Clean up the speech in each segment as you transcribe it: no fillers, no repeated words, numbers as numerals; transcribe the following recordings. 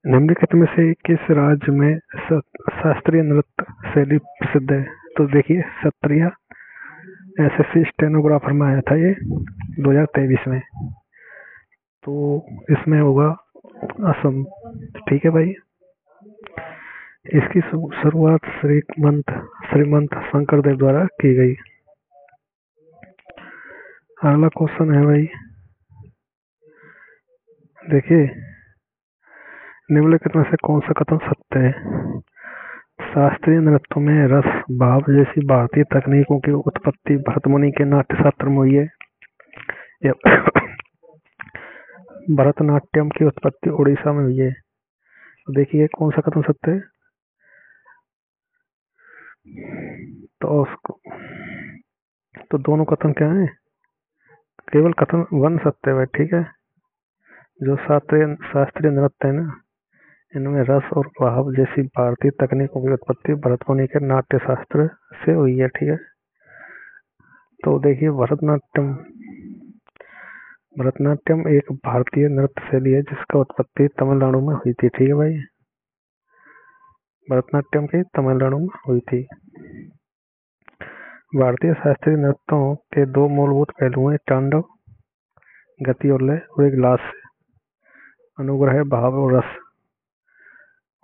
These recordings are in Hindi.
निम्नलिखित में से किस राज्य में शास्त्रीय नृत्य शैली प्रसिद्ध है? तो देखिए सत्रिया एसएससी स्टेनोग्राफर में आया था ये 2023 में, तो इसमें होगा असम। ठीक है भाई। इसकी शुरुआत श्रीमंत शंकरदेव द्वारा की गई। अगला क्वेश्चन है भाई, देखिए निम्नलिखित में से कौन सा कथन सत्य है? शास्त्रीय नृत्यों में रस भाव जैसी भारतीय तकनीकों की उत्पत्ति भरतमुनि के नाट्यशास्त्र में हुई है। भरतनाट्यम की उत्पत्ति उड़ीसा में हुई है। देखिए कौन सा कथन सत्य है? तो दोनों कथन क्या है? केवल कथन 1 सत्य है। ठीक है। जो शास्त्रीय नृत्य है ना, इनमें रस और भाव जैसी भारतीय तकनीकों की उत्पत्ति भरतमुनि के नाट्यशास्त्र से हुई है। ठीक है। तो देखिए भरतनाट्यम एक भारतीय नृत्य शैली है जिसका उत्पत्ति तमिलनाडु में हुई थी। ठीक है भाई। भरतनाट्यम की तमिलनाडु में हुई थी। भारतीय शास्त्रीय नृत्यों के 2 मूलभूत पहलू हैं, तांडव गति और लय, और एक लास्य अनुग्रह भाव और रस,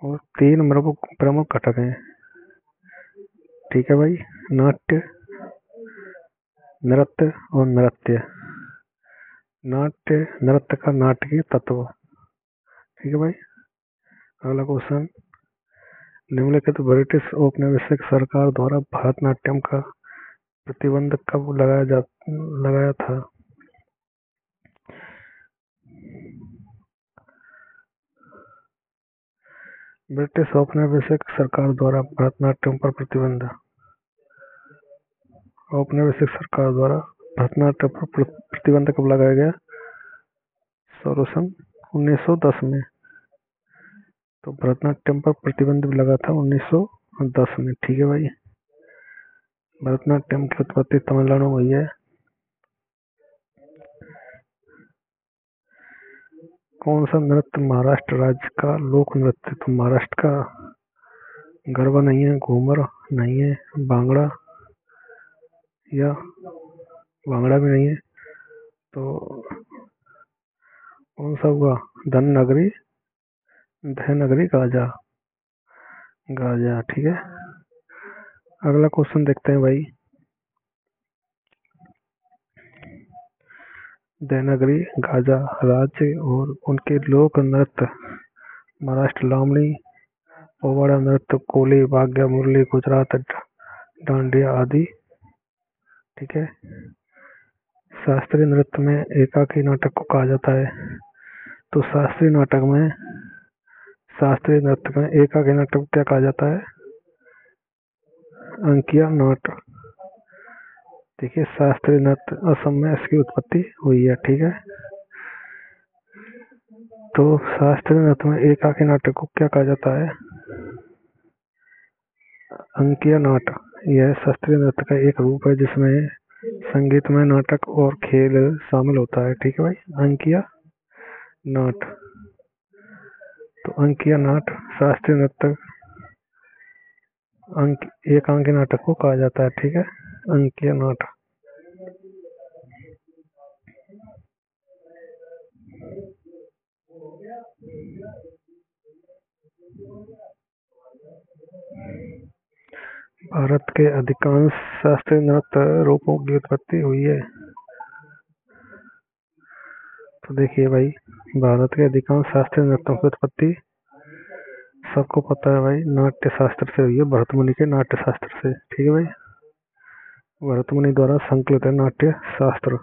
और 3 प्रमुख घटक हैं। ठीक है भाई। नाट्य, नृत्य और नृत्य। नाट्य नृत्य का नाटकीय तत्व। ठीक है भाई। अगला क्वेश्चन, निम्नलिखित ब्रिटिश औपनिवेशिक सरकार द्वारा भरतनाट्यम का प्रतिबंध कब लगाया था? ब्रिटिश औपनिवेशिक सरकार द्वारा भरतनाट्यम पर प्रतिबंध, औपनिवेशिक सरकार द्वारा भरतनाट्यम पर प्रतिबंध कब लगाया गया? सन 1910 में। तो भरतनाट्यम पर प्रतिबंध भी लगा था 1910 में। ठीक है भाई। भरतनाट्यम की उत्पत्ति तमिलनाडु में हुई है। कौन सा नृत्य महाराष्ट्र राज्य का लोक नृत्य? तो महाराष्ट्र का गरबा नहीं है, घूमर नहीं है, भांगड़ा या भांगड़ा भी नहीं है, तो कौन सा हुआ? धनगरी गाजा। ठीक है। अगला क्वेश्चन देखते हैं भाई, देवनागरी गाजा राज्य और उनके लोक नृत्य महाराष्ट्र लावणी, पोवाड़ा नृत्य, कोली, भाग्य, मुरली, गुजरात डांडिया आदि। ठीक है। शास्त्रीय नृत्य में एकाकी नाटक को कहा जाता है। तो शास्त्रीय नृत्य में एकाकी नाटक को क्या कहा जाता है? अंकिया नाट। देखिए शास्त्रीय नृत्य असम में इसकी उत्पत्ति हुई है। ठीक है। तो शास्त्रीय नृत्य में एकाकी नाटक को क्या कहा जाता है? अंकिया नाट। यह शास्त्रीय नृत्य का एक रूप है जिसमें संगीतमय नाटक और खेल शामिल होता है। ठीक है भाई। अंकिया नाट। तो अंकिया नाट शास्त्रीय नृत्य एकांकी नाटक को कहा जाता है। ठीक है। अंकिया नाट। भारत के अधिकांश शास्त्रीय नृत्य रूपों की उत्पत्ति हुई है। तो देखिए भाई, भारत के अधिकांश शास्त्रीय नृत्यों की उत्पत्ति सबको पता है भाई, नाट्य शास्त्र से हुई है, भरतमुनि के नाट्य शास्त्र से। ठीक है भाई। भरतमुनि द्वारा संकलित है नाट्य शास्त्र।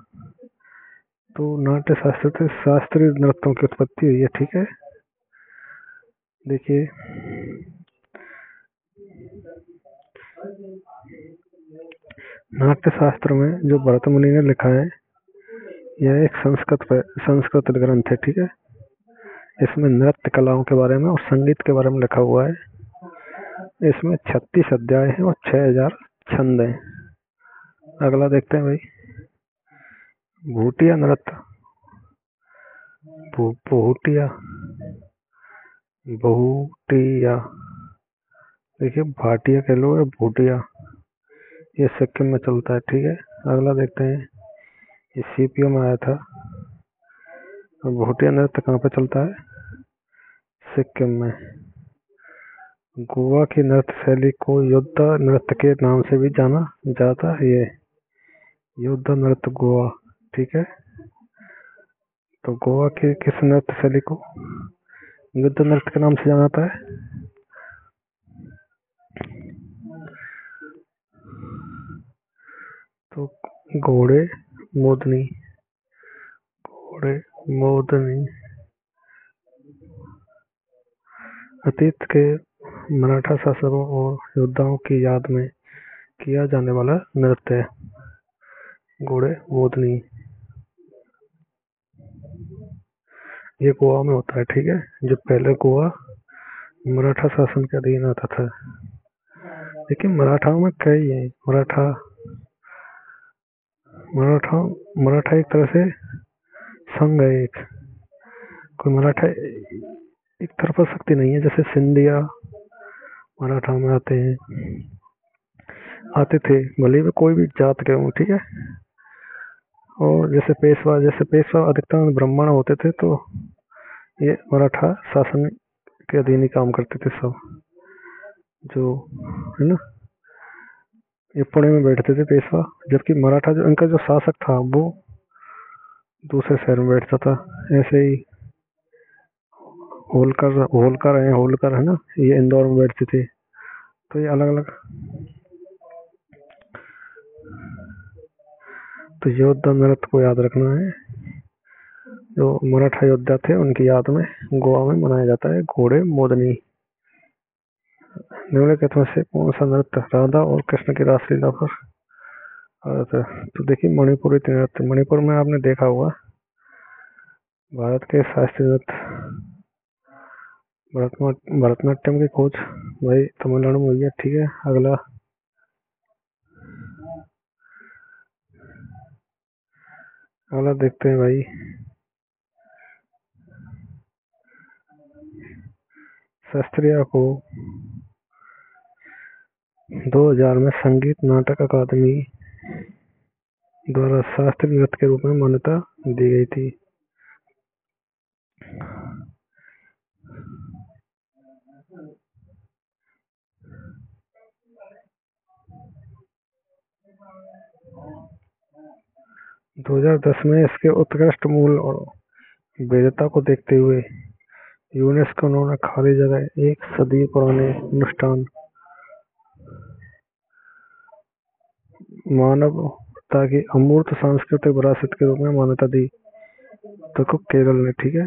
तो नाट्य शास्त्र से शास्त्रीय नृत्यों की उत्पत्ति हुई है। ठीक है। देखिए नाट्य शास्त्र में जो भरतमुनि ने लिखा है यह एक संस्कृत ग्रंथ है। ठीक है। इसमें नृत्य कलाओं के बारे में और संगीत के बारे में लिखा हुआ है। इसमें 36 अध्याय हैं और 6000 छंद हैं। अगला देखते हैं भाई, भूटिया नृत्य। भूटिया भूटिया, देखिए भाटिया कह लो या भूटिया, ये सिक्किम में चलता है। ठीक है, अगला देखते हैं, ये सीपीओ में आया था। और भूटिया नृत्य कहाँ पे चलता है? सिक्किम में। गोवा की नृत्य शैली को योद्धा नृत्य के नाम से भी जाना जाता है। ये योद्धा नृत्य गोवा। ठीक है, तो गोवा के किस नृत्य शैली को युद्ध नृत्य के नाम से जाना जाता है? तो घोड़े मोदनी, घोड़े मोदनी अतीत के मराठा शासकों और योद्धाओं की याद में किया जाने वाला नृत्य है, घोड़े मोदनी। ये गोवा में होता है। ठीक है, जो पहले गोवा मराठा शासन के अधीन आता था। लेकिन मराठाओं में कई है, मराठा एक तरह से संघ है एक। कोई मराठा एक तरफा शक्ति नहीं है, जैसे सिंधिया मराठा में आते थे, भले ही कोई भी जात के हों। ठीक है, और जैसे पेशवा अधिकतर ब्राह्मण होते थे, तो ये मराठा शासन के अधीन ही काम करते थे सब, जो है ना। ये पुणे में बैठते थे पेशवा, जबकि मराठा जो इनका जो शासक था वो दूसरे शहर में बैठता था। ऐसे ही होलकर है ना, ये इंदौर में बैठते थे। तो ये अलग अलग। तो योद्धा नृत्य को याद रखना है, जो मराठा योद्धा थे उनकी याद में गोवा में मनाया जाता है घोड़े मोदनी। निम्नलिखित में से कौन सा नृत्य राधा और कृष्ण की रासलीला पर आधारित है? तो देखिए, मणिपुरी नृत्य, मणिपुर में आपने देखा होगा। भारत के शास्त्रीय नृत्य भरतनाट्यम की खोज भाई तमिलनाडु में हुई है। ठीक है, अगला देखते हैं भाई। शास्त्रीय को 2000 में संगीत नाटक अकादमी द्वारा शास्त्रीय नृत्य के रूप में मान्यता दी गई थी। दो 2010 में इसके उत्कृष्ट मूल और वैधता को देखते हुए यूनेस्को ने खाली जगह एक सदी पुराने अनुष्ठान मानवता की अमूर्त सांस्कृतिक विरासत के रूप में मान्यता दी। तो केरल ने। ठीक है,